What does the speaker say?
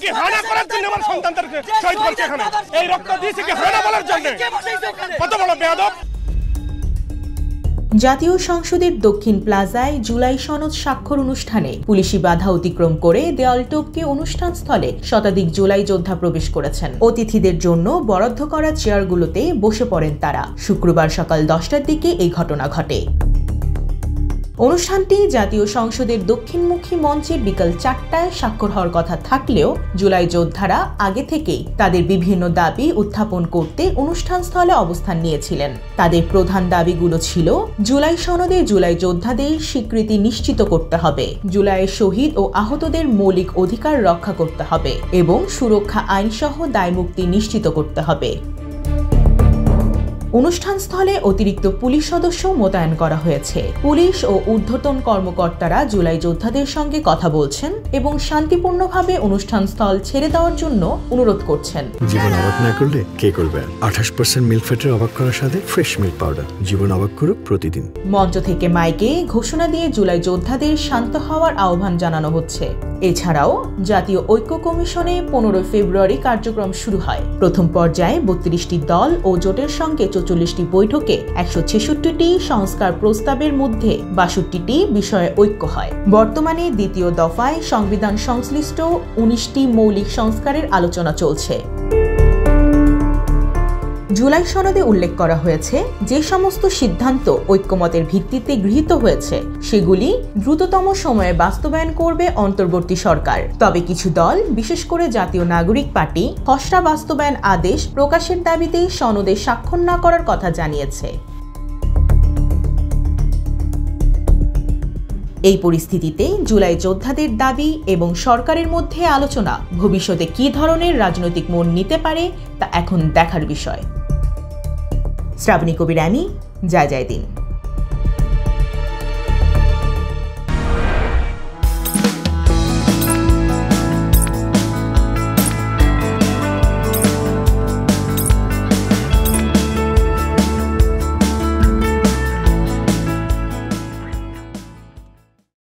কি হানা করার জন্য আমার সন্তানদেরকে শহীদ করছে এখানে? এই রক্ত দিয়েছে কি হানা বলার জন্য? কত বড় বেয়াদব! জাতীয় সংসদের দক্ষিণ প্লাজায় জুলাই সনদ স্বাক্ষর অনুষ্ঠানে পুলিশি বাধা অতিক্রম করে দেয়াল টপকে অনুষ্ঠানস্থলে শতাধিক জুলাই যোদ্ধা প্রবেশ করেছেন। অতিথিদের জন্য বরাদ্দ করা চেয়ারগুলোতে বসে পড়েন তারা। শুক্রবার সকাল 10টার দিকে এই ঘটনা ঘটে। অনুষ্ঠানটি জাতীয় সংসদের দক্ষিণমুখী মঞ্চে বিকাল 4টায় স্বাক্ষর হওয়ার কথা থাকলেও জুলাই যোদ্ধারা আগে থেকেই তাদের বিভিন্ন দাবি উত্থাপন করতে অনুষ্ঠানস্থলে অবস্থান নিয়েছিলেন। তাদের প্রধান দাবিগুলো ছিল জুলাই সনদে জুলাই যোদ্ধাদের স্বীকৃতি নিশ্চিত করতে হবে, জুলাইয়ের শহীদ ও আহতদের মৌলিক অধিকার রক্ষা করতে হবে এবং সুরক্ষা আইনসহ দায়মুক্তি নিশ্চিত করতে হবে। অনুষ্ঠানস্থলে অতিরিক্ত পুলিশ সদস্য মোতায়েন করা হয়েছে। পুলিশ ও ঊর্ধ্বতন কর্মকর্তারা জুলাই যোদ্ধাদের সঙ্গে কথা বলছেন এবং শান্তিপূর্ণভাবে অনুষ্ঠানস্থল ছেড়ে দেওয়ার জন্য অনুরোধ করছেন। জীবন অবাক না করলে কে করবে? 28% মিল্ক ফ্যাটের অবাক করার সাথে ফ্রেশ মিল্ক পাউডার। জীবন অবাক করুক প্রতিদিন। মঞ্চ থেকে মাইকে ঘোষণা দিয়ে জুলাই যোদ্ধাদের শান্ত হওয়ার আহ্বান জানানো হচ্ছে। এছাড়াও জাতীয় ঐক্য কমিশনে 15 ফেব্রুয়ারি কার্যক্রম শুরু হয়। প্রথম পর্যায়ে 32টি দল ও জোটের সঙ্গে 44টি বৈঠকে 166টি সংস্কার প্রস্তাবের মধ্যে 62টি বিষয়ে ঐক্য হয়। বর্তমানে দ্বিতীয় দফায় সংবিধান সংশ্লিষ্ট 19টি মৌলিক সংস্কারের আলোচনা চলছে। জুলাই সনদে উল্লেখ করা হয়েছে যে সমস্ত সিদ্ধান্ত ঐক্যমতের ভিত্তিতে গৃহীত হয়েছে সেগুলি দ্রুততম সময়ে বাস্তবায়ন করবে অন্তর্বর্তী সরকার। তবে কিছু দল, বিশেষ করে জাতীয় নাগরিক পার্টি, খসড়া বাস্তবায়ন আদেশ প্রকাশের দাবিতে সনদে স্বাক্ষর না করার কথা জানিয়েছে। এই পরিস্থিতিতে জুলাই যোদ্ধাদের দাবি এবং সরকারের মধ্যে আলোচনা ভবিষ্যতে কী ধরনের রাজনৈতিক মোড় নিতে পারে তা এখন দেখার বিষয়। শ্রাবণী কবির, আমি জয় জয় দিন।